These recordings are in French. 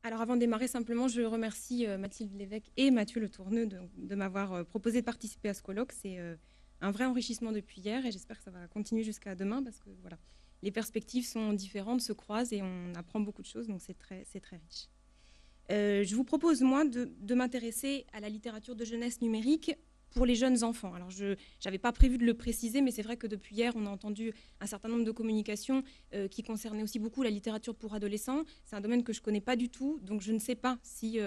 Alors avant de démarrer, simplement, je remercie Mathilde Lévesque et Mathieu Le Tourneux de m'avoir proposé de participer à ce colloque. C'est un vrai enrichissement depuis hier et j'espère que ça va continuer jusqu'à demain parce que voilà, les perspectives sont différentes, se croisent et on apprend beaucoup de choses, donc c'est très riche. Je vous propose, moi, de m'intéresser à la littérature de jeunesse numérique pour les jeunes enfants. Alors, je n'avais pas prévu de le préciser, mais c'est vrai que depuis hier, on a entendu un certain nombre de communications qui concernaient aussi beaucoup la littérature pour adolescents. C'est un domaine que je ne connais pas du tout, donc je ne sais pas si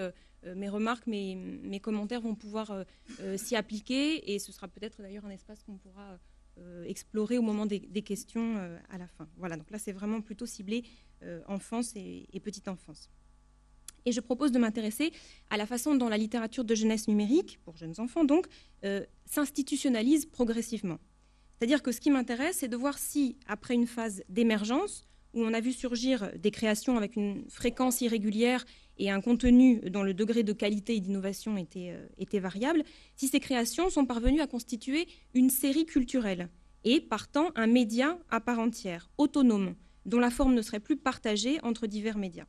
mes remarques, mes commentaires vont pouvoir s'y appliquer, et ce sera peut-être d'ailleurs un espace qu'on pourra explorer au moment des questions à la fin. Voilà, donc là, c'est vraiment plutôt ciblé enfance et petite enfance. Et je propose de m'intéresser à la façon dont la littérature de jeunesse numérique, pour jeunes enfants donc, s'institutionnalise progressivement. C'est-à-dire que ce qui m'intéresse, c'est de voir si, après une phase d'émergence, où on a vu surgir des créations avec une fréquence irrégulière et un contenu dont le degré de qualité et d'innovation était variable, si ces créations sont parvenues à constituer une série culturelle et, partant, un média à part entière, autonome, dont la forme ne serait plus partagée entre divers médias.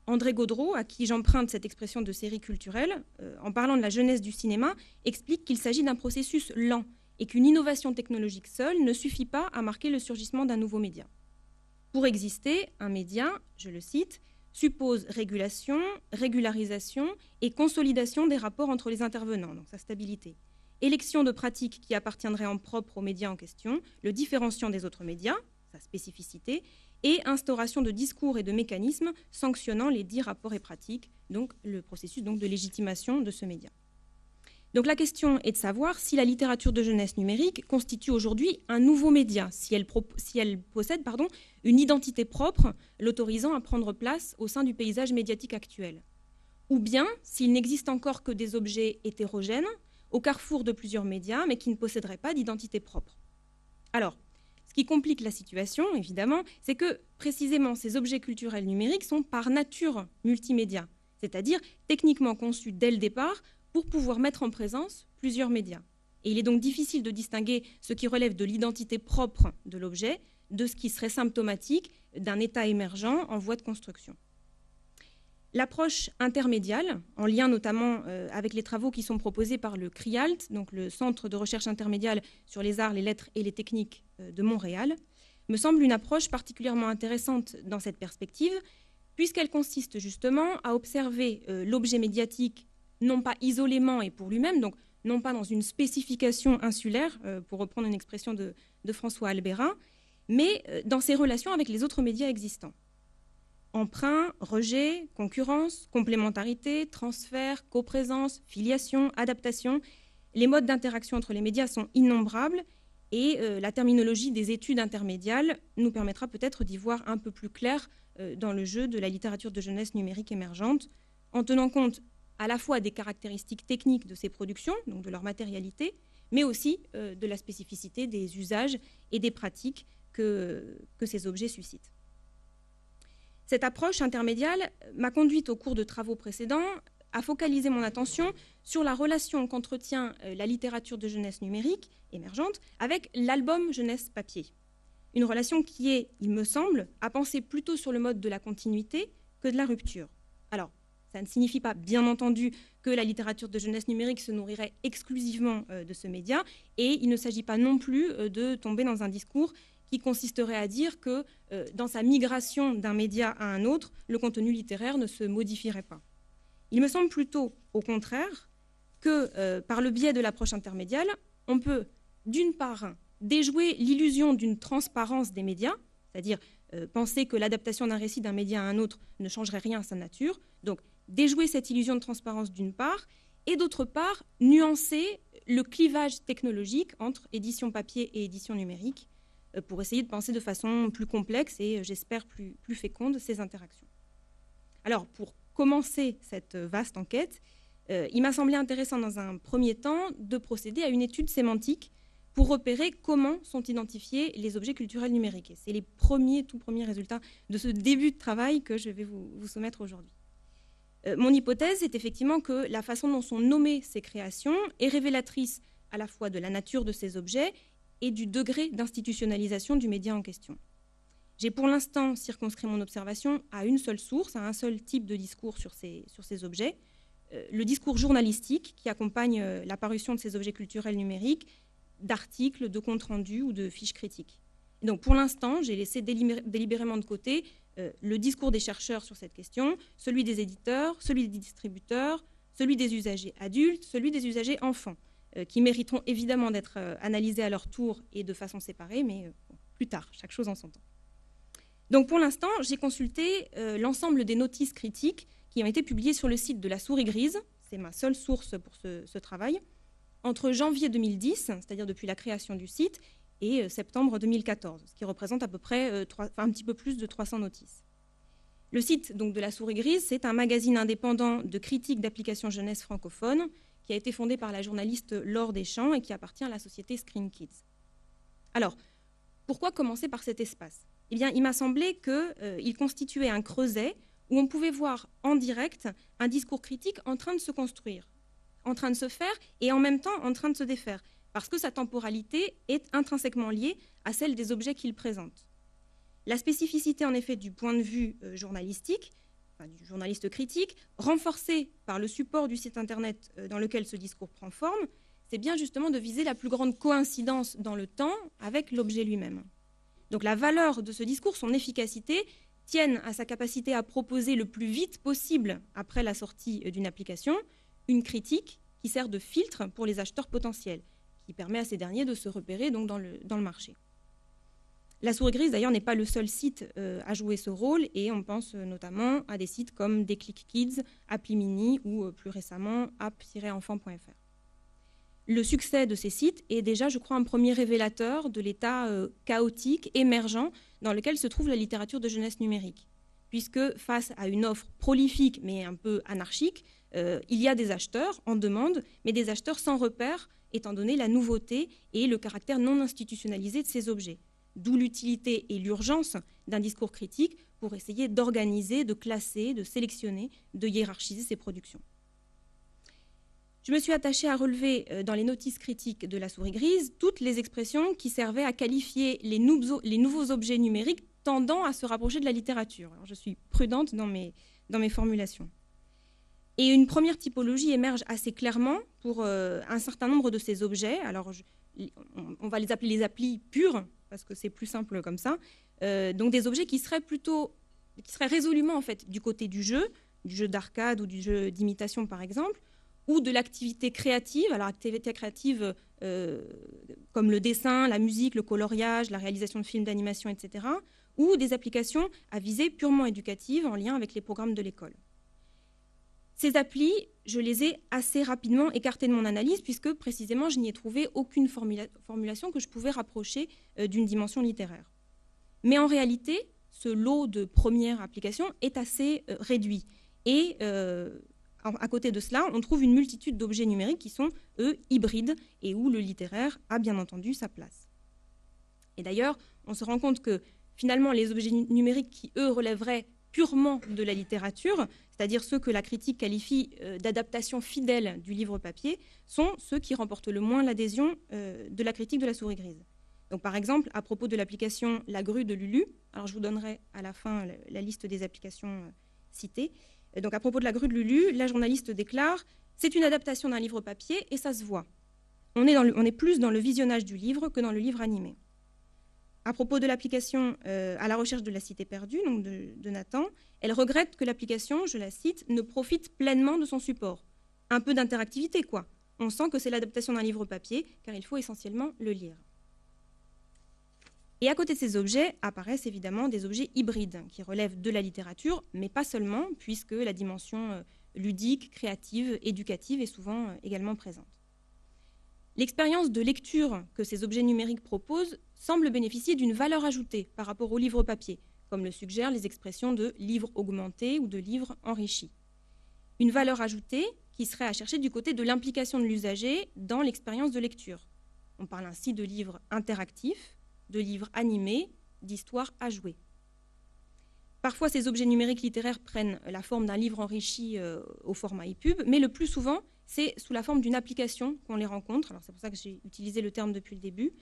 André Gaudreau, à qui j'emprunte cette expression de série culturelle, en parlant de la jeunesse du cinéma, explique qu'il s'agit d'un processus lent et qu'une innovation technologique seule ne suffit pas à marquer le surgissement d'un nouveau média. Pour exister, un média, je le cite, suppose régulation, régularisation et consolidation des rapports entre les intervenants, donc sa stabilité. Élection de pratiques qui appartiendraient en propre aux médias en question, le différenciant des autres médias, sa spécificité, et instauration de discours et de mécanismes sanctionnant les dits rapports et pratiques, donc le processus de légitimation de ce média. Donc la question est de savoir si la littérature de jeunesse numérique constitue aujourd'hui un nouveau média, si elle possède une identité propre l'autorisant à prendre place au sein du paysage médiatique actuel. Ou bien s'il n'existe encore que des objets hétérogènes au carrefour de plusieurs médias, mais qui ne posséderaient pas d'identité propre. Alors, ce qui complique la situation, évidemment, c'est que précisément ces objets culturels numériques sont par nature multimédia, c'est-à-dire techniquement conçus dès le départ pour pouvoir mettre en présence plusieurs médias. Et il est donc difficile de distinguer ce qui relève de l'identité propre de l'objet de ce qui serait symptomatique d'un état émergent en voie de construction. L'approche intermédiale, en lien notamment avec les travaux qui sont proposés par le CRIALT, donc le Centre de recherche intermédiale sur les arts, les lettres et les techniques de Montréal, me semble une approche particulièrement intéressante dans cette perspective, puisqu'elle consiste justement à observer l'objet médiatique non pas isolément et pour lui-même, donc non pas dans une spécification insulaire, pour reprendre une expression de François Albérin, mais dans ses relations avec les autres médias existants. Emprunt, rejet, concurrence, complémentarité, transfert, coprésence, filiation, adaptation. Les modes d'interaction entre les médias sont innombrables et la terminologie des études intermédiales nous permettra peut-être d'y voir un peu plus clair dans le jeu de la littérature de jeunesse numérique émergente, en tenant compte à la fois des caractéristiques techniques de ces productions, donc de leur matérialité, mais aussi de la spécificité des usages et des pratiques que ces objets suscitent. Cette approche intermédiale m'a conduite au cours de travaux précédents à focaliser mon attention sur la relation qu'entretient la littérature de jeunesse numérique émergente avec l'album jeunesse papier. Une relation qui est, il me semble, à penser plutôt sur le mode de la continuité que de la rupture. Alors, ça ne signifie pas, bien entendu, que la littérature de jeunesse numérique se nourrirait exclusivement de ce média, et il ne s'agit pas non plus de tomber dans un discours qui consisterait à dire que dans sa migration d'un média à un autre, le contenu littéraire ne se modifierait pas. Il me semble plutôt, au contraire, que par le biais de l'approche intermédiale, on peut, d'une part, déjouer l'illusion d'une transparence des médias, c'est-à-dire penser que l'adaptation d'un récit d'un média à un autre ne changerait rien à sa nature, donc déjouer cette illusion de transparence d'une part, et d'autre part, nuancer le clivage technologique entre édition papier et édition numérique, pour essayer de penser de façon plus complexe et, j'espère, plus féconde ces interactions. Alors, pour commencer cette vaste enquête, il m'a semblé intéressant dans un premier temps de procéder à une étude sémantique pour repérer comment sont identifiés les objets culturels numériques. Et c'est les tout premiers résultats de ce début de travail que je vais vous soumettre aujourd'hui. Mon hypothèse est effectivement que la façon dont sont nommées ces créations est révélatrice à la fois de la nature de ces objets et du degré d'institutionnalisation du média en question. J'ai pour l'instant circonscrit mon observation à une seule source, à un seul type de discours sur ces objets, le discours journalistique qui accompagne la parution de ces objets culturels numériques, d'articles, de comptes rendus ou de fiches critiques. Et donc pour l'instant, j'ai laissé délibérément de côté le discours des chercheurs sur cette question, celui des éditeurs, celui des distributeurs, celui des usagers adultes, celui des usagers enfants, qui mériteront évidemment d'être analysés à leur tour et de façon séparée, mais plus tard, chaque chose en son temps. Donc pour l'instant, j'ai consulté l'ensemble des notices critiques qui ont été publiées sur le site de la Souris Grise, c'est ma seule source pour ce travail, entre janvier 2010, c'est-à-dire depuis la création du site, et septembre 2014, ce qui représente à peu près un petit peu plus de 300 notices. Le site donc, de la Souris Grise, c'est un magazine indépendant de critique d'applications jeunesse francophone qui a été fondé par la journaliste Laure Deschamps et qui appartient à la société Screen Kids. Alors, pourquoi commencer par cet espace ? Eh bien, il m'a semblé qu'il constituait un creuset où on pouvait voir en direct un discours critique en train de se construire, en train de se faire et en même temps en train de se défaire, parce que sa temporalité est intrinsèquement liée à celle des objets qu'il présente. La spécificité, en effet, du point de vue journalistique, du journaliste critique, renforcée par le support du site Internet dans lequel ce discours prend forme, c'est bien justement de viser la plus grande coïncidence dans le temps avec l'objet lui-même. Donc la valeur de ce discours, son efficacité, tiennent à sa capacité à proposer le plus vite possible, après la sortie d'une application, une critique qui sert de filtre pour les acheteurs potentiels, qui permet à ces derniers de se repérer donc, dans le marché. La Souris Grise, d'ailleurs, n'est pas le seul site à jouer ce rôle, et on pense notamment à des sites comme Déclic Kids, Appli Mini ou plus récemment app-enfant.fr. Le succès de ces sites est déjà, je crois, un premier révélateur de l'état chaotique, émergent, dans lequel se trouve la littérature de jeunesse numérique. Puisque face à une offre prolifique mais un peu anarchique, il y a des acheteurs en demande, mais des acheteurs sans repère, étant donné la nouveauté et le caractère non institutionnalisé de ces objets. D'où l'utilité et l'urgence d'un discours critique pour essayer d'organiser, de classer, de sélectionner, de hiérarchiser ces productions. Je me suis attachée à relever dans les notices critiques de la Souris Grise toutes les expressions qui servaient à qualifier les nouveaux objets numériques tendant à se rapprocher de la littérature. Alors, je suis prudente dans mes formulations. Et une première typologie émerge assez clairement pour un certain nombre de ces objets. Alors, on va les appeler les applis purs, parce que c'est plus simple comme ça. Donc des objets qui seraient résolument en fait du côté du jeu d'arcade ou du jeu d'imitation par exemple, ou de l'activité créative. Alors activité créative comme le dessin, la musique, le coloriage, la réalisation de films d'animation, etc. Ou des applications à visée purement éducative en lien avec les programmes de l'école. Ces applis, je les ai assez rapidement écartées de mon analyse puisque précisément je n'y ai trouvé aucune formulation que je pouvais rapprocher d'une dimension littéraire. Mais en réalité, ce lot de premières applications est assez réduit. Et à côté de cela, on trouve une multitude d'objets numériques qui sont, eux, hybrides et où le littéraire a bien entendu sa place. Et d'ailleurs, on se rend compte que finalement, les objets numériques qui, eux, relèveraient purement de la littérature, c'est-à-dire ceux que la critique qualifie d'adaptation fidèle du livre papier, sont ceux qui remportent le moins l'adhésion de la critique de la Souris Grise. Donc, par exemple, à propos de l'application La Grue de Lulu, alors je vous donnerai à la fin la liste des applications citées. Donc, à propos de La Grue de Lulu, la journaliste déclare « C'est une adaptation d'un livre papier et ça se voit. On est plus dans le visionnage du livre que dans le livre animé. » À propos de l'application À la recherche de la cité perdue, donc de Nathan, elle regrette que l'application, je la cite, ne profite pleinement de son support. Un peu d'interactivité, quoi. On sent que c'est l'adaptation d'un livre papier, car il faut essentiellement le lire. Et à côté de ces objets apparaissent évidemment des objets hybrides qui relèvent de la littérature, mais pas seulement, puisque la dimension ludique, créative, éducative est souvent également présente. L'expérience de lecture que ces objets numériques proposent semble bénéficier d'une valeur ajoutée par rapport au livre papier, comme le suggèrent les expressions de livre augmenté ou de livre enrichi. Une valeur ajoutée qui serait à chercher du côté de l'implication de l'usager dans l'expérience de lecture. On parle ainsi de livres interactifs, de livres animés, d'histoires à jouer. Parfois, ces objets numériques littéraires prennent la forme d'un livre enrichi au format EPUB, mais le plus souvent, c'est sous la forme d'une application qu'on les rencontre. Alors, c'est pour ça que j'ai utilisé le terme depuis le début.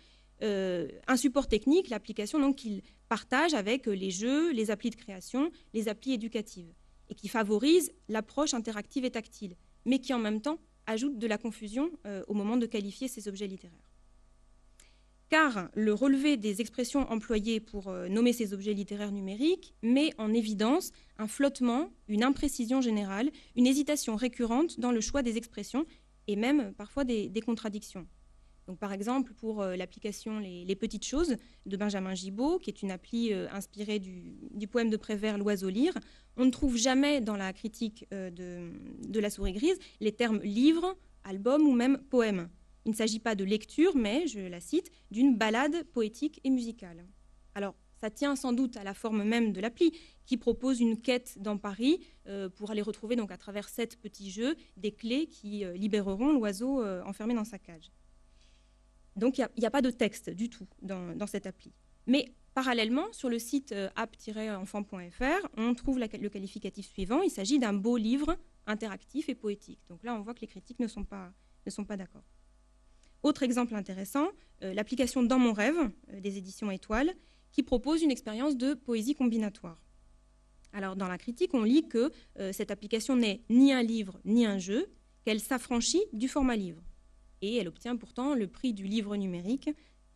un support technique, l'application qu'il partage avec les jeux, les applis de création, les applis éducatives, et qui favorise l'approche interactive et tactile, mais qui en même temps ajoute de la confusion au moment de qualifier ces objets littéraires. Car le relevé des expressions employées pour nommer ces objets littéraires numériques met en évidence un flottement, une imprécision générale, une hésitation récurrente dans le choix des expressions et même parfois des contradictions. Donc, par exemple, pour l'application Les Petites Choses de Benjamin Gibault, qui est une appli inspirée du poème de Prévert L'Oiseau lyre, on ne trouve jamais dans la critique de La Souris Grise les termes livre, album ou même poème. Il ne s'agit pas de lecture, mais, je la cite, d'une balade poétique et musicale. Alors, ça tient sans doute à la forme même de l'appli, qui propose une quête dans Paris pour aller retrouver donc, à travers 7 petits jeux des clés qui libéreront l'oiseau enfermé dans sa cage. Donc, il n'y a pas de texte du tout dans cette appli. Mais parallèlement, sur le site app-enfant.fr, on trouve le qualificatif suivant. Il s'agit d'un beau livre interactif et poétique. Donc là, on voit que les critiques ne sont pas d'accord. Autre exemple intéressant, l'application Dans mon rêve des éditions Étoile, qui propose une expérience de poésie combinatoire. Alors, dans la critique, on lit que cette application n'est ni un livre ni un jeu, qu'elle s'affranchit du format livre. Et elle obtient pourtant le prix du livre numérique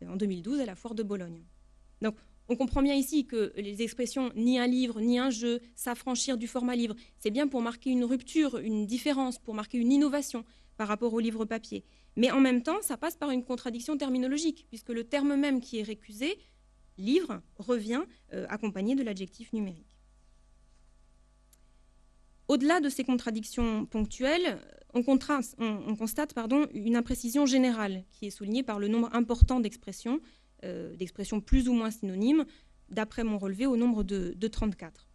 en 2012 à la Foire de Bologne. Donc, on comprend bien ici que les expressions ni un livre, ni un jeu, s'affranchir du format livre, c'est bien pour marquer une rupture, une différence, pour marquer une innovation par rapport au livre papier. Mais en même temps, ça passe par une contradiction terminologique, puisque le terme même qui est récusé, livre, revient accompagné de l'adjectif numérique. Au-delà de ces contradictions ponctuelles, on constate une imprécision générale qui est soulignée par le nombre important d'expressions plus ou moins synonymes, d'après mon relevé au nombre de 34.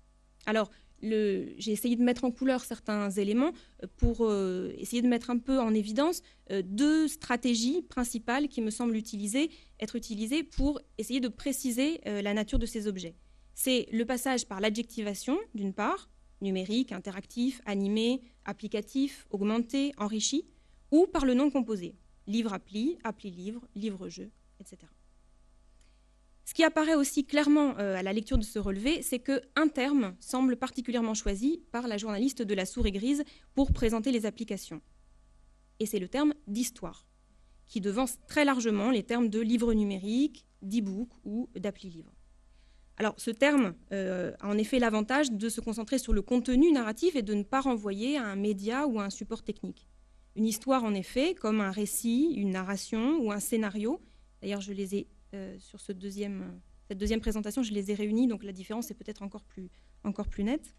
Alors, j'ai essayé de mettre en couleur certains éléments pour essayer de mettre un peu en évidence 2 stratégies principales qui me semblent être utilisées pour essayer de préciser la nature de ces objets. C'est le passage par l'adjectivation, d'une part, numérique, interactif, animé, applicatif, augmenté, enrichi, ou par le nom composé, livre-appli, appli-livre, livre-jeu, etc. Ce qui apparaît aussi clairement à la lecture de ce relevé, c'est qu'un terme semble particulièrement choisi par la journaliste de La Souris Grise pour présenter les applications. Et c'est le terme d'histoire, qui devance très largement les termes de livre numérique, d'e-book ou d'appli-livre. Alors, ce terme a en effet l'avantage de se concentrer sur le contenu narratif et de ne pas renvoyer à un média ou à un support technique. Une histoire, en effet, comme un récit, une narration ou un scénario. D'ailleurs, je les ai, sur cette deuxième présentation, je les ai réunis, donc la différence est peut-être encore plus nette.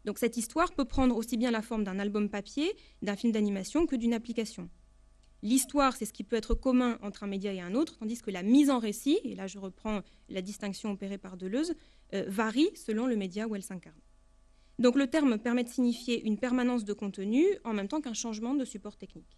Donc, cette histoire peut prendre aussi bien la forme d'un album papier, d'un film d'animation que d'une application. L'histoire, c'est ce qui peut être commun entre un média et un autre, tandis que la mise en récit, et là je reprends la distinction opérée par Deleuze, varie selon le média où elle s'incarne. Donc le terme permet de signifier une permanence de contenu en même temps qu'un changement de support technique.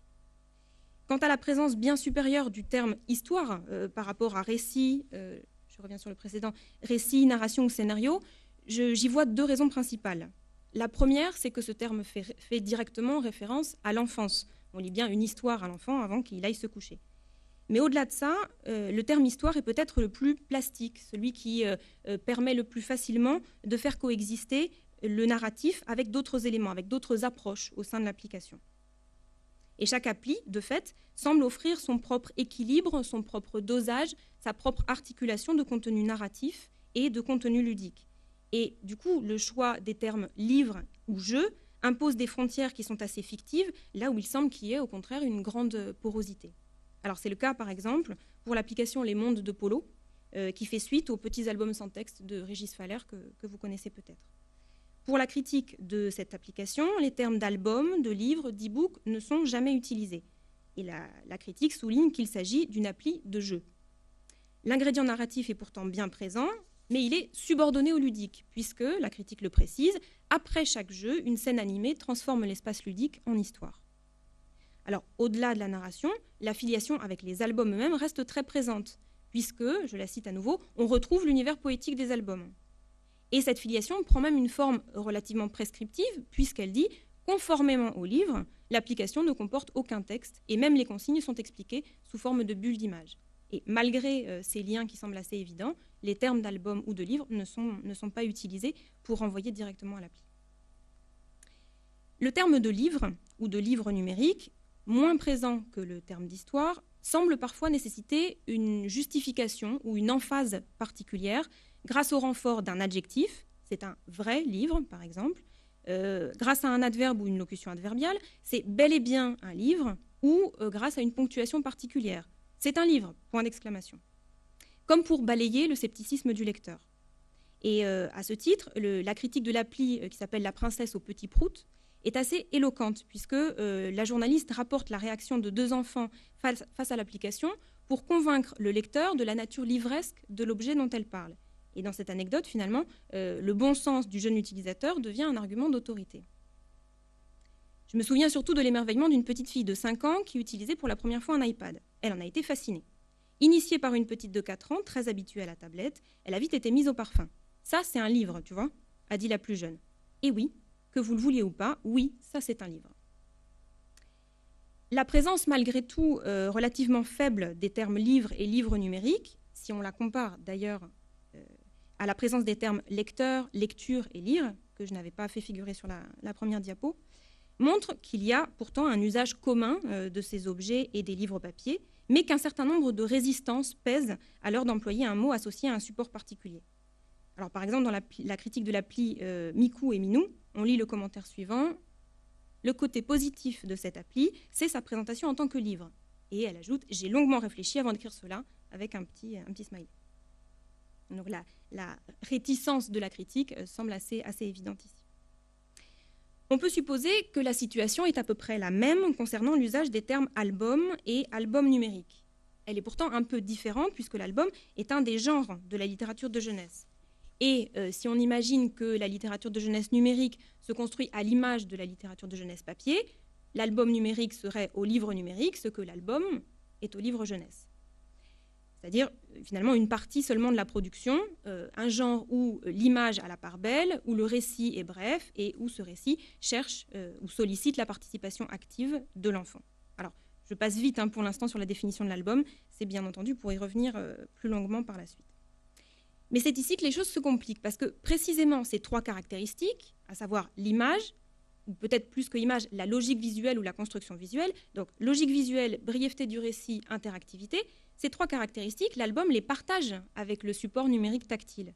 Quant à la présence bien supérieure du terme histoire par rapport à récit, je reviens sur le précédent, récit, narration ou scénario, j'y vois 2 raisons principales. La première, c'est que ce terme fait directement référence à l'enfance. On lit bien une histoire à l'enfant avant qu'il aille se coucher. Mais au-delà de ça, le terme histoire est peut-être le plus plastique, celui qui permet le plus facilement de faire coexister le narratif avec d'autres éléments, avec d'autres approches au sein de l'application. Et chaque appli, de fait, semble offrir son propre équilibre, son propre dosage, sa propre articulation de contenu narratif et de contenu ludique. Et du coup, le choix des termes livre ou jeu impose des frontières qui sont assez fictives, là où il semble qu'il y ait au contraire une grande porosité. Alors c'est le cas par exemple pour l'application Les Mondes de Polo, qui fait suite aux petits albums sans texte de Régis Faller que vous connaissez peut-être. Pour la critique de cette application, les termes d'album, de livre, d'e-book ne sont jamais utilisés. Et la critique souligne qu'il s'agit d'une appli de jeu. L'ingrédient narratif est pourtant bien présent, mais il est subordonné au ludique, puisque, la critique le précise, après chaque jeu, une scène animée transforme l'espace ludique en histoire. Alors, au-delà de la narration, l'affiliation avec les albums eux-mêmes reste très présente, puisque, je la cite à nouveau, on retrouve l'univers poétique des albums. Et cette filiation prend même une forme relativement prescriptive, puisqu'elle dit, conformément au livre, l'application ne comporte aucun texte, et même les consignes sont expliquées sous forme de bulles d'images. Et malgré ces liens qui semblent assez évidents, les termes d'album ou de livre ne sont pas utilisés pour renvoyer directement à l'appli. Le terme de livre ou de livre numérique, moins présent que le terme d'histoire, semble parfois nécessiter une justification ou une emphase particulière grâce au renfort d'un adjectif, c'est un vrai livre par exemple, grâce à un adverbe ou une locution adverbiale, c'est bel et bien un livre, ou grâce à une ponctuation particulière. C'est un livre, point d'exclamation. Comme pour balayer le scepticisme du lecteur. Et à ce titre, la critique de l'appli qui s'appelle « La princesse au petit prout » est assez éloquente, puisque la journaliste rapporte la réaction de 2 enfants face à l'application pour convaincre le lecteur de la nature livresque de l'objet dont elle parle. Et dans cette anecdote, finalement, le bon sens du jeune utilisateur devient un argument d'autorité. Je me souviens surtout de l'émerveillement d'une petite fille de 5 ans qui utilisait pour la première fois un iPad. Elle en a été fascinée. Initiée par une petite de 4 ans, très habituée à la tablette, elle a vite été mise au parfum. « Ça, c'est un livre, tu vois ?» a dit la plus jeune. Et oui, que vous le vouliez ou pas, oui, ça c'est un livre. La présence malgré tout relativement faible des termes livre et livre numérique, si on la compare d'ailleurs à la présence des termes lecteur, lecture et lire, que je n'avais pas fait figurer sur la première diapo, montre qu'il y a pourtant un usage commun de ces objets et des livres papier, mais qu'un certain nombre de résistances pèsent à l'heure d'employer un mot associé à un support particulier. Alors, par exemple, dans la critique de l'appli Miku et Minou, on lit le commentaire suivant. Le côté positif de cette appli, c'est sa présentation en tant que livre. Et elle ajoute « J'ai longuement réfléchi avant d'écrire cela » avec un petit smiley. Donc la réticence de la critique semble assez évidente ici. On peut supposer que la situation est à peu près la même concernant l'usage des termes album et album numérique. Elle est pourtant un peu différente puisque l'album est un des genres de la littérature de jeunesse. Et si on imagine que la littérature de jeunesse numérique se construit à l'image de la littérature de jeunesse papier, l'album numérique serait au livre numérique ce que l'album est au livre jeunesse. C'est-à-dire finalement une partie seulement de la production, un genre où l'image a la part belle, où le récit est bref et où ce récit cherche ou sollicite la participation active de l'enfant. Alors, je passe vite pour l'instant sur la définition de l'album, c'est bien entendu pour y revenir plus longuement par la suite. Mais c'est ici que les choses se compliquent, parce que précisément ces 3 caractéristiques, à savoir l'image, ou peut-être plus que l'image, la logique visuelle ou la construction visuelle, donc logique visuelle, brièveté du récit, interactivité, ces 3 caractéristiques, l'album les partage avec le support numérique tactile.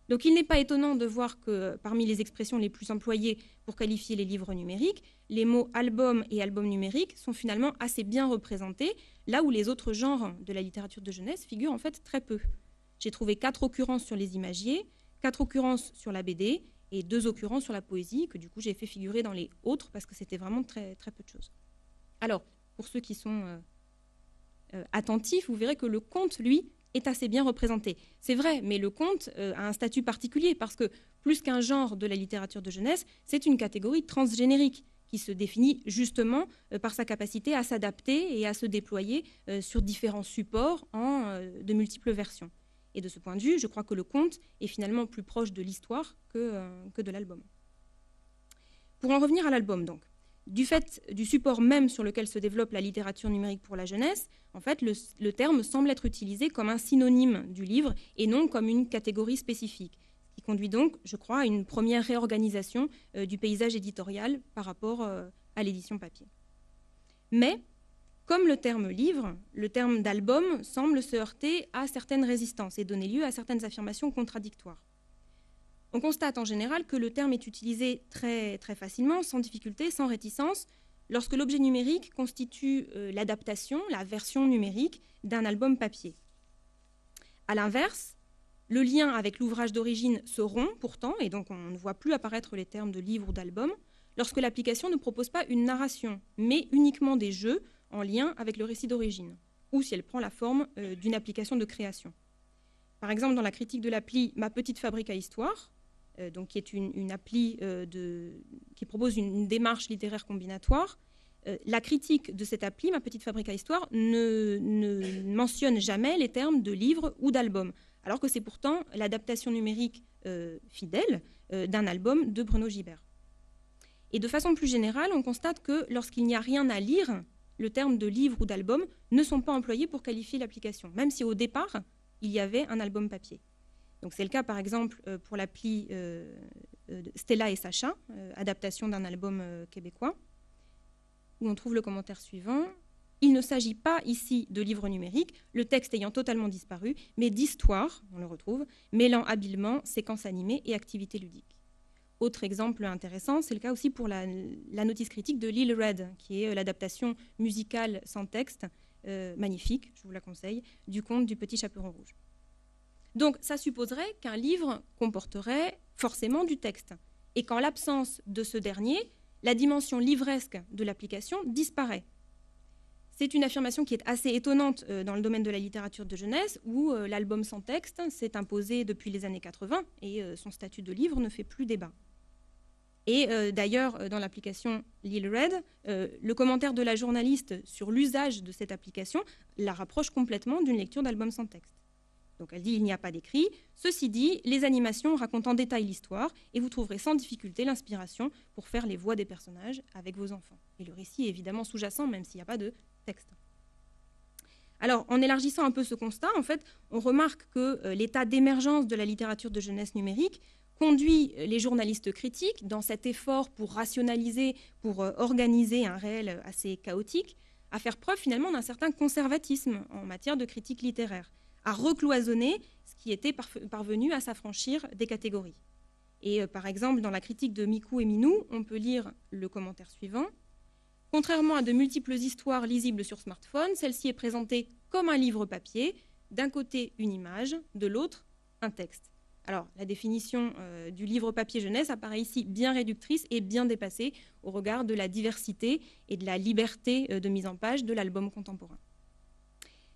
Donc il n'est pas étonnant de voir que parmi les expressions les plus employées pour qualifier les livres numériques, les mots album et album numérique sont finalement assez bien représentés, là où les autres genres de la littérature de jeunesse figurent en fait très peu. J'ai trouvé 4 occurrences sur les imagiers, 4 occurrences sur la BD et 2 occurrences sur la poésie, que du coup j'ai fait figurer dans les autres parce que c'était vraiment très, très peu de choses. Alors, pour ceux qui sont attentifs, vous verrez que le conte, lui, est assez bien représenté. C'est vrai, mais le conte a un statut particulier parce que, plus qu'un genre de la littérature de jeunesse, c'est une catégorie transgénérique qui se définit justement par sa capacité à s'adapter et à se déployer sur différents supports en de multiples versions. Et de ce point de vue, je crois que le conte est finalement plus proche de l'histoire que de l'album. Pour en revenir à l'album, donc, du fait du support même sur lequel se développe la littérature numérique pour la jeunesse, en fait, le terme semble être utilisé comme un synonyme du livre et non comme une catégorie spécifique, ce qui conduit donc, je crois, à une première réorganisation du paysage éditorial par rapport à l'édition papier. Mais, comme le terme livre, le terme d'album semble se heurter à certaines résistances et donner lieu à certaines affirmations contradictoires. On constate en général que le terme est utilisé très, très facilement, sans difficulté, sans réticence, lorsque l'objet numérique constitue l'adaptation, la version numérique d'un album papier. A l'inverse, le lien avec l'ouvrage d'origine se rompt pourtant, et donc on ne voit plus apparaître les termes de livre ou d'album, lorsque l'application ne propose pas une narration, mais uniquement des jeux en lien avec le récit d'origine, ou si elle prend la forme d'une application de création. Par exemple, dans la critique de l'appli « Ma petite fabrique à histoire », donc qui est une appli qui propose une démarche littéraire combinatoire, la critique de cette appli, Ma petite fabrique à histoire, ne mentionne jamais les termes de livre ou d'album, alors que c'est pourtant l'adaptation numérique fidèle d'un album de Bruno Gibert. Et de façon plus générale, on constate que lorsqu'il n'y a rien à lire, le terme de livre ou d'album ne sont pas employés pour qualifier l'application, même si au départ, il y avait un album papier. Donc c'est le cas par exemple pour l'appli Stella et Sacha, adaptation d'un album québécois, où on trouve le commentaire suivant. Il ne s'agit pas ici de livre numérique, le texte ayant totalement disparu, mais d'histoire, on le retrouve, mêlant habilement séquences animées et activités ludiques. Autre exemple intéressant, c'est le cas aussi pour la notice critique de Lil Red, qui est l'adaptation musicale sans texte, magnifique, je vous la conseille, du conte du Petit Chaperon Rouge. Donc ça supposerait qu'un livre comporterait forcément du texte, et qu'en l'absence de ce dernier, la dimension livresque de l'application disparaît. C'est une affirmation qui est assez étonnante dans le domaine de la littérature de jeunesse, où l'album sans texte s'est imposé depuis les années 80 et son statut de livre ne fait plus débat. Et d'ailleurs, dans l'application Lil Red, le commentaire de la journaliste sur l'usage de cette application la rapproche complètement d'une lecture d'album sans texte. Donc elle dit « il n'y a pas d'écrit ». Ceci dit, les animations racontent en détail l'histoire et vous trouverez sans difficulté l'inspiration pour faire les voix des personnages avec vos enfants. Et le récit est évidemment sous-jacent, même s'il n'y a pas de texte. Alors, en élargissant un peu ce constat, en fait, on remarque que l'état d'émergence de la littérature de jeunesse numérique conduit les journalistes critiques dans cet effort pour rationaliser, pour organiser un réel assez chaotique, à faire preuve finalement d'un certain conservatisme en matière de critique littéraire, à recloisonner ce qui était parvenu à s'affranchir des catégories. Et par exemple, dans la critique de Mikou et Minou, on peut lire le commentaire suivant. Contrairement à de multiples histoires lisibles sur smartphone, celle-ci est présentée comme un livre papier, d'un côté une image, de l'autre un texte. Alors, la définition du livre papier jeunesse apparaît ici bien réductrice et bien dépassée au regard de la diversité et de la liberté de mise en page de l'album contemporain.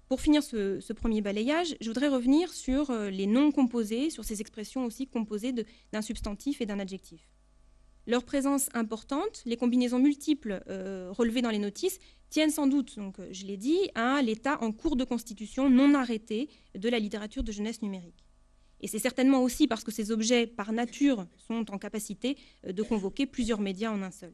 Pour finir ce premier balayage, je voudrais revenir sur les noms composés, sur ces expressions aussi composées d'un substantif et d'un adjectif. Leur présence importante, les combinaisons multiples relevées dans les notices, tiennent sans doute, donc, je l'ai dit, à l'état en cours de constitution non arrêté de la littérature de jeunesse numérique. Et c'est certainement aussi parce que ces objets, par nature, sont en capacité de convoquer plusieurs médias en un seul.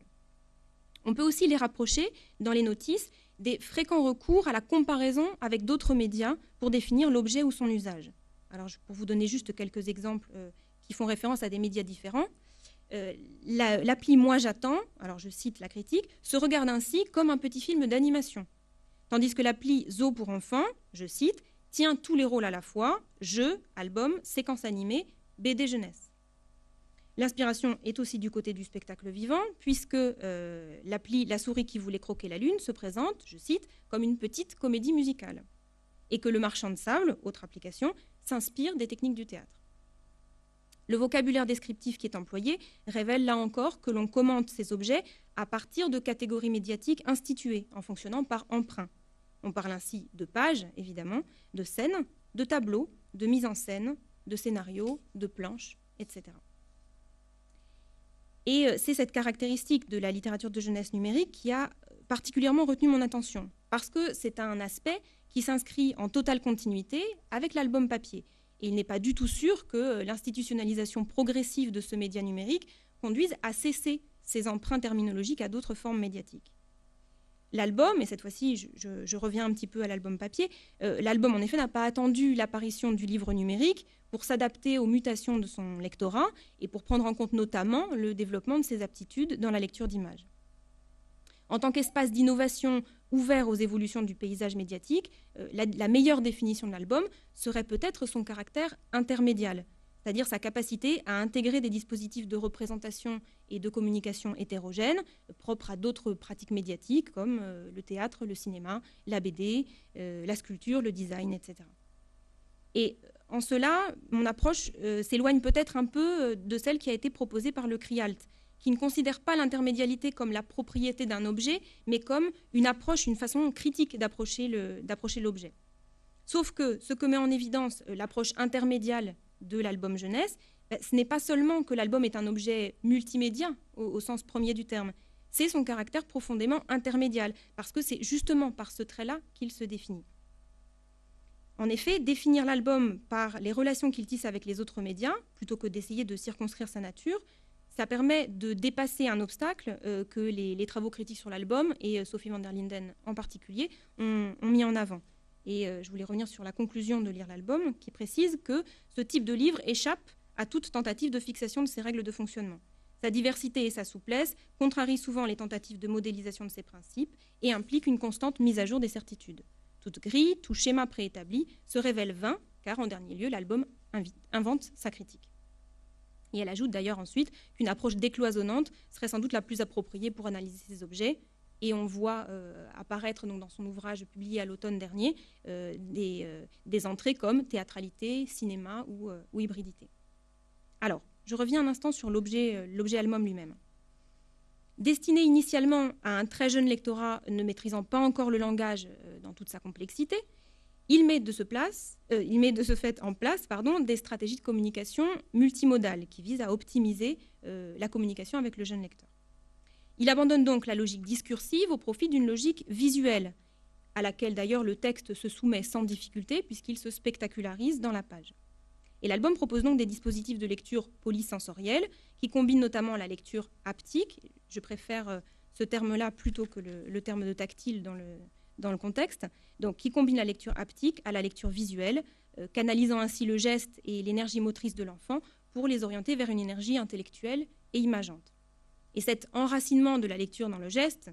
On peut aussi les rapprocher, dans les notices, des fréquents recours à la comparaison avec d'autres médias pour définir l'objet ou son usage. Alors, pour vous donner juste quelques exemples qui font référence à des médias différents, l'appli Moi j'attends, alors je cite la critique, se regarde ainsi comme un petit film d'animation. Tandis que l'appli Zo pour enfants, je cite, tient tous les rôles à la fois, jeux, albums, séquences animées, BD jeunesse. L'inspiration est aussi du côté du spectacle vivant, puisque l'appli La souris qui voulait croquer la lune se présente, je cite, comme une petite comédie musicale. Et que Le marchand de sable, autre application, s'inspire des techniques du théâtre. Le vocabulaire descriptif qui est employé révèle là encore que l'on commente ces objets à partir de catégories médiatiques instituées en fonctionnant par emprunt. On parle ainsi de pages, évidemment, de scènes, de tableaux, de mise en scène, de scénarios, de planches, etc. Et c'est cette caractéristique de la littérature de jeunesse numérique qui a particulièrement retenu mon attention, parce que c'est un aspect qui s'inscrit en totale continuité avec l'album papier. Et il n'est pas du tout sûr que l'institutionnalisation progressive de ce média numérique conduise à cesser ces emprunts terminologiques à d'autres formes médiatiques. L'album, et cette fois-ci je reviens un petit peu à l'album papier, l'album en effet n'a pas attendu l'apparition du livre numérique pour s'adapter aux mutations de son lectorat et pour prendre en compte notamment le développement de ses aptitudes dans la lecture d'images. En tant qu'espace d'innovation ouvert aux évolutions du paysage médiatique, la meilleure définition de l'album serait peut-être son caractère intermédial, c'est-à-dire sa capacité à intégrer des dispositifs de représentation et de communication hétérogènes, propres à d'autres pratiques médiatiques comme le théâtre, le cinéma, la BD, la sculpture, le design, etc. Et en cela, mon approche s'éloigne peut-être un peu de celle qui a été proposée par le CRIALT, qui ne considère pas l'intermédialité comme la propriété d'un objet, mais comme une approche, une façon critique d'approcher l'objet. Sauf que ce que met en évidence l'approche intermédiale de l'album jeunesse, ce n'est pas seulement que l'album est un objet multimédia au sens premier du terme, c'est son caractère profondément intermédial, parce que c'est justement par ce trait-là qu'il se définit. En effet, définir l'album par les relations qu'il tisse avec les autres médias, plutôt que d'essayer de circonscrire sa nature, ça permet de dépasser un obstacle que les travaux critiques sur l'album, et Sophie van der Linden en particulier, ont mis en avant. Et je voulais revenir sur la conclusion de Lire l'album, qui précise que ce type de livre échappe à toute tentative de fixation de ses règles de fonctionnement. Sa diversité et sa souplesse contrarient souvent les tentatives de modélisation de ses principes et impliquent une constante mise à jour des certitudes. Toute grille, tout schéma préétabli se révèle vain, car en dernier lieu, l'album invente sa critique. Et elle ajoute d'ailleurs ensuite qu'une approche décloisonnante serait sans doute la plus appropriée pour analyser ces objets. Et on voit apparaître donc, dans son ouvrage publié à l'automne dernier des entrées comme théâtralité, cinéma ou hybridité. Alors, je reviens un instant sur l'objet album lui-même. Destiné initialement à un très jeune lectorat ne maîtrisant pas encore le langage dans toute sa complexité, il met de ce fait en place des stratégies de communication multimodales qui visent à optimiser la communication avec le jeune lecteur. Il abandonne donc la logique discursive au profit d'une logique visuelle, à laquelle d'ailleurs le texte se soumet sans difficulté puisqu'il se spectacularise dans la page. Et l'album propose donc des dispositifs de lecture polysensorielle qui combinent notamment la lecture haptique, je préfère ce terme-là plutôt que le terme de tactile dans le contexte, donc qui combine la lecture haptique à la lecture visuelle, canalisant ainsi le geste et l'énergie motrice de l'enfant pour les orienter vers une énergie intellectuelle et imageante. Et cet enracinement de la lecture dans le geste,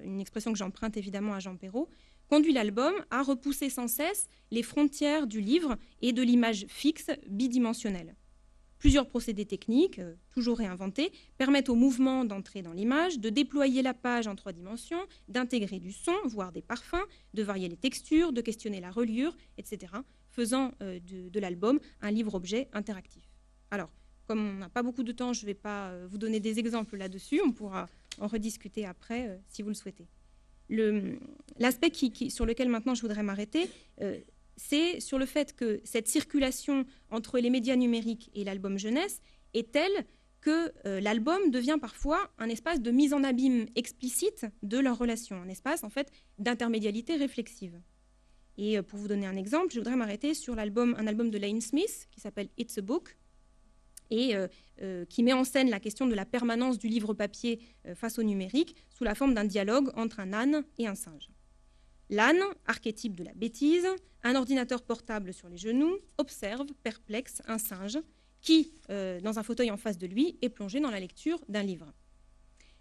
une expression que j'emprunte évidemment à Jean Perrault, conduit l'album à repousser sans cesse les frontières du livre et de l'image fixe bidimensionnelle. Plusieurs procédés techniques, toujours réinventés, permettent au mouvement d'entrer dans l'image, de déployer la page en 3 dimensions, d'intégrer du son, voire des parfums, de varier les textures, de questionner la reliure, etc., faisant de l'album un livre-objet interactif. Alors, comme on n'a pas beaucoup de temps, je ne vais pas vous donner des exemples là-dessus, on pourra en rediscuter après si vous le souhaitez. L'aspect sur lequel maintenant je voudrais m'arrêter, c'est sur le fait que cette circulation entre les médias numériques et l'album jeunesse est telle que l'album devient parfois un espace de mise en abîme explicite de leur relation, un espace en fait d'intermédialité réflexive. Et pour vous donner un exemple, je voudrais m'arrêter sur un album de Lane Smith qui s'appelle It's a Book, et qui met en scène la question de la permanence du livre papier face au numérique sous la forme d'un dialogue entre un âne et un singe. L'âne, archétype de la bêtise, un ordinateur portable sur les genoux, observe, perplexe, un singe qui, dans un fauteuil en face de lui, est plongé dans la lecture d'un livre.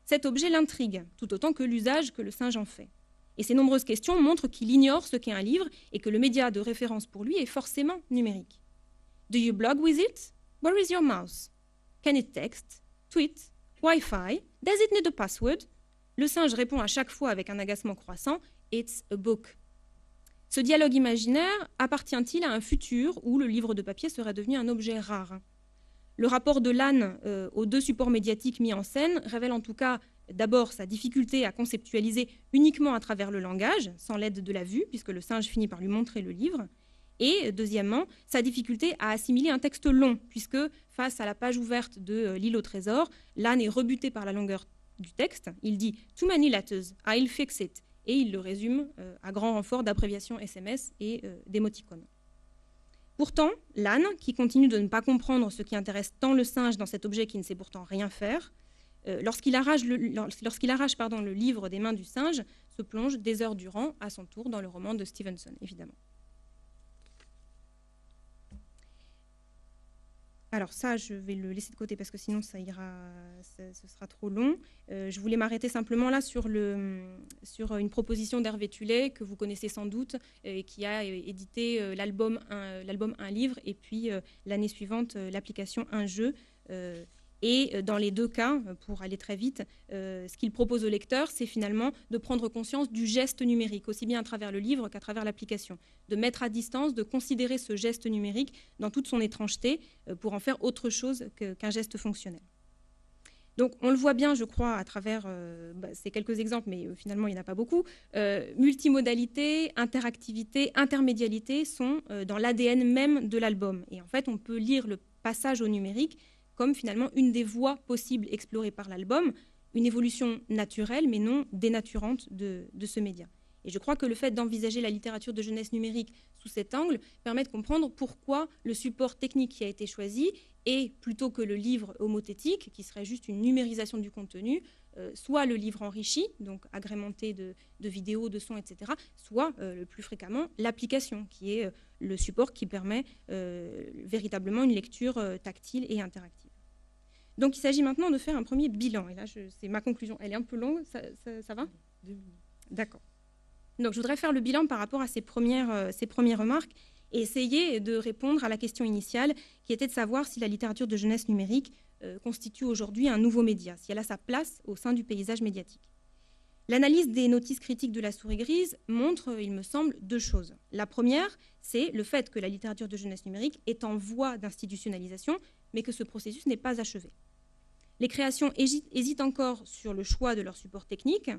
Cet objet l'intrigue, tout autant que l'usage que le singe en fait. Et ces nombreuses questions montrent qu'il ignore ce qu'est un livre et que le média de référence pour lui est forcément numérique. Do you blog with it? Where is your mouse? Can it text? Tweet? Wi-Fi? Does it need a password? Le singe répond à chaque fois avec un agacement croissant « It's a book ». Ce dialogue imaginaire appartient-il à un futur où le livre de papier serait devenu un objet rare? Le rapport de l'âne aux 2 supports médiatiques mis en scène révèle en tout cas d'abord sa difficulté à conceptualiser uniquement à travers le langage, sans l'aide de la vue, puisque le singe finit par lui montrer le livre. Et deuxièmement, sa difficulté à assimiler un texte long, puisque face à la page ouverte de L'île au trésor, l'âne est rebuté par la longueur du texte. Il dit « Too many letters, I'll fix it ». Et il le résume à grand renfort d'abréviations SMS et d'émoticônes. Pourtant, l'âne, qui continue de ne pas comprendre ce qui intéresse tant le singe dans cet objet qui ne sait pourtant rien faire, lorsqu'il arrache le livre des mains du singe, se plonge des heures durant, à son tour, dans le roman de Stevenson, évidemment. Alors ça, je vais le laisser de côté parce que sinon ce sera trop long. Je voulais m'arrêter simplement là sur une proposition d'Hervé Tullet que vous connaissez sans doute, qui a édité l'album Un livre et puis l'année suivante l'application Un jeu. Et dans les 2 cas, pour aller très vite, ce qu'il propose au lecteur, c'est finalement de prendre conscience du geste numérique, aussi bien à travers le livre qu'à travers l'application, de mettre à distance, de considérer ce geste numérique dans toute son étrangeté pour en faire autre chose qu'un geste fonctionnel. Donc on le voit bien, je crois, à travers ces quelques exemples, mais finalement il n'y en a pas beaucoup. Multimodalité, interactivité, intermédialité sont dans l'ADN même de l'album. Et en fait, on peut lire le passage au numérique comme finalement une des voies possibles explorées par l'album, une évolution naturelle mais non dénaturante de ce média. Et je crois que le fait d'envisager la littérature de jeunesse numérique sous cet angle permet de comprendre pourquoi le support technique qui a été choisi et plutôt que le livre homothétique, qui serait juste une numérisation du contenu, soit le livre enrichi, donc agrémenté de vidéos, de sons, etc., soit le plus fréquemment l'application, qui est le support qui permet véritablement une lecture tactile et interactive. Donc il s'agit maintenant de faire un premier bilan. Et là, c'est ma conclusion. Elle est un peu longue, ça va ? 2 minutes. D'accord. Donc je voudrais faire le bilan par rapport à ces premières remarques et essayer de répondre à la question initiale qui était de savoir si la littérature de jeunesse numérique constitue aujourd'hui un nouveau média, si elle a sa place au sein du paysage médiatique. L'analyse des notices critiques de la souris grise montre, il me semble, 2 choses. La première, c'est le fait que la littérature de jeunesse numérique est en voie d'institutionnalisation, mais que ce processus n'est pas achevé. Les créations hésitent encore sur le choix de leur support technique,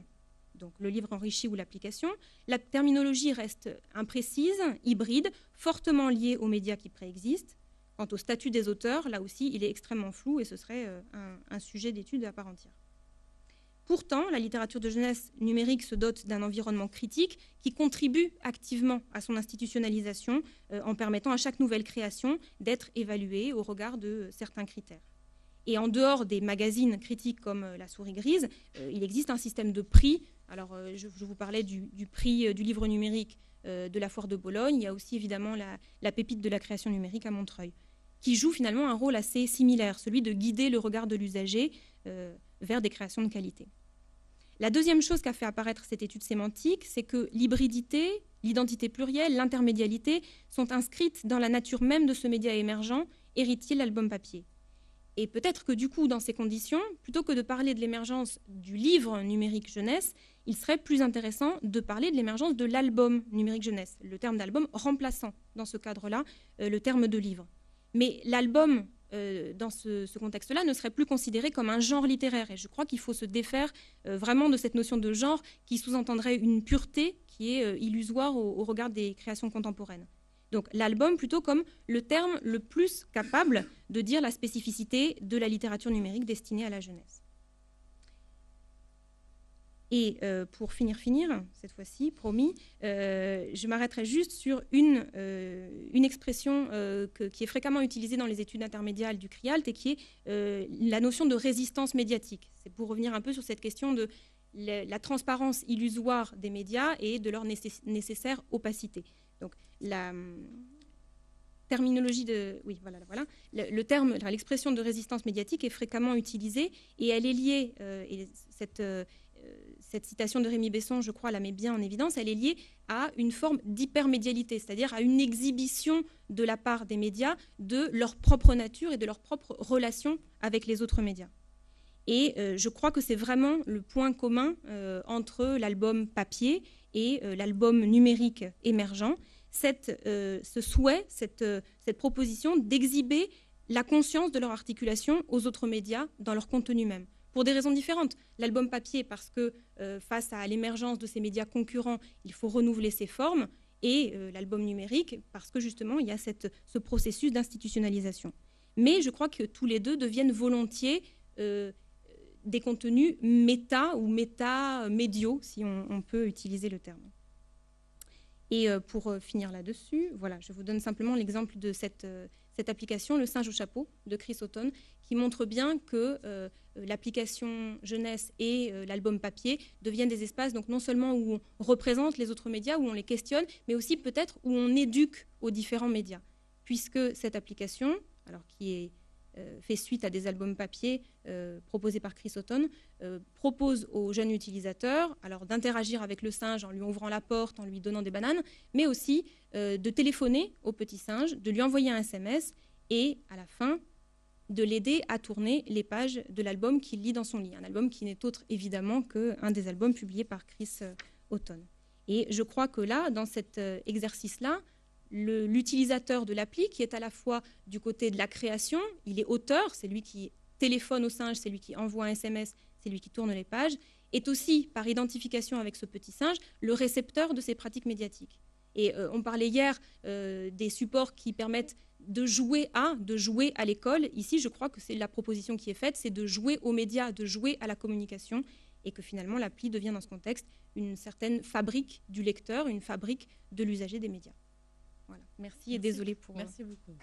donc le livre enrichi ou l'application. La terminologie reste imprécise, hybride, fortement liée aux médias qui préexistent. Quant au statut des auteurs, là aussi, il est extrêmement flou et ce serait un sujet d'étude à part entière. Pourtant, la littérature de jeunesse numérique se dote d'un environnement critique qui contribue activement à son institutionnalisation en permettant à chaque nouvelle création d'être évaluée au regard de certains critères. Et en dehors des magazines critiques comme La Souris Grise, il existe un système de prix. Alors, je vous parlais du prix du livre numérique de la Foire de Bologne. Il y a aussi évidemment la pépite de la création numérique à Montreuil, qui joue finalement un rôle assez similaire, celui de guider le regard de l'usager vers des créations de qualité. La deuxième chose qu'a fait apparaître cette étude sémantique, c'est que l'hybridité, l'identité plurielle, l'intermédialité sont inscrites dans la nature même de ce média émergent, héritier de l'album papier. Et peut-être que du coup, dans ces conditions, plutôt que de parler de l'émergence du livre numérique jeunesse, il serait plus intéressant de parler de l'émergence de l'album numérique jeunesse, le terme d'album remplaçant dans ce cadre-là le terme de livre. Mais l'album, dans ce contexte-là, ne serait plus considéré comme un genre littéraire. Et je crois qu'il faut se défaire vraiment de cette notion de genre qui sous-entendrait une pureté qui est illusoire au regard des créations contemporaines. Donc l'album plutôt comme le terme le plus capable de dire la spécificité de la littérature numérique destinée à la jeunesse. Et pour finir, cette fois-ci, promis, je m'arrêterai juste sur une expression qui est fréquemment utilisée dans les études intermédiales du CRIALT et qui est la notion de résistance médiatique. C'est pour revenir un peu sur cette question de la transparence illusoire des médias et de leur nécessaire opacité. Donc, la terminologie de... Oui, voilà. L'expression de résistance médiatique est fréquemment utilisée et elle est liée, et cette citation de Rémi Besson, je crois, la met bien en évidence, elle est liée à une forme d'hypermédialité, c'est-à-dire à une exhibition de la part des médias de leur propre nature et de leur propre relation avec les autres médias. Et je crois que c'est vraiment le point commun entre l'album papier et l'album numérique émergent, ce souhait, cette proposition d'exhiber la conscience de leur articulation aux autres médias dans leur contenu même. Pour des raisons différentes. L'album papier, parce que face à l'émergence de ces médias concurrents, il faut renouveler ses formes, et l'album numérique, parce que justement, il y a ce processus d'institutionnalisation. Mais je crois que tous les deux deviennent volontiers des contenus méta ou méta-médiaux, si on peut utiliser le terme. Et pour finir là-dessus, voilà, je vous donne simplement l'exemple de cette application, Le singe au chapeau, de Chris Houghton, qui montre bien que l'application jeunesse et l'album papier deviennent des espaces donc non seulement où on représente les autres médias, où on les questionne, mais aussi peut-être où on éduque aux différents médias. Puisque cette application, alors qui est fait suite à des albums papier proposés par Chris Houghton, propose aux jeunes utilisateurs alors d'interagir avec le singe en lui ouvrant la porte, en lui donnant des bananes, mais aussi de téléphoner au petit singe, de lui envoyer un SMS et à la fin de l'aider à tourner les pages de l'album qu'il lit dans son lit. Un album qui n'est autre évidemment qu'un des albums publiés par Chris Houghton. Et je crois que là, dans cet exercice-là, l'utilisateur de l'appli, qui est à la fois du côté de la création, il est auteur, c'est lui qui téléphone au singe, c'est lui qui envoie un SMS, c'est lui qui tourne les pages, est aussi, par identification avec ce petit singe, le récepteur de ces pratiques médiatiques. Et on parlait hier des supports qui permettent de jouer à l'école. Ici, je crois que c'est la proposition qui est faite, c'est de jouer aux médias, de jouer à la communication, et que finalement l'appli devient dans ce contexte une certaine fabrique du lecteur, une fabrique de l'usager des médias. Voilà. Merci et désolé pour... Merci beaucoup.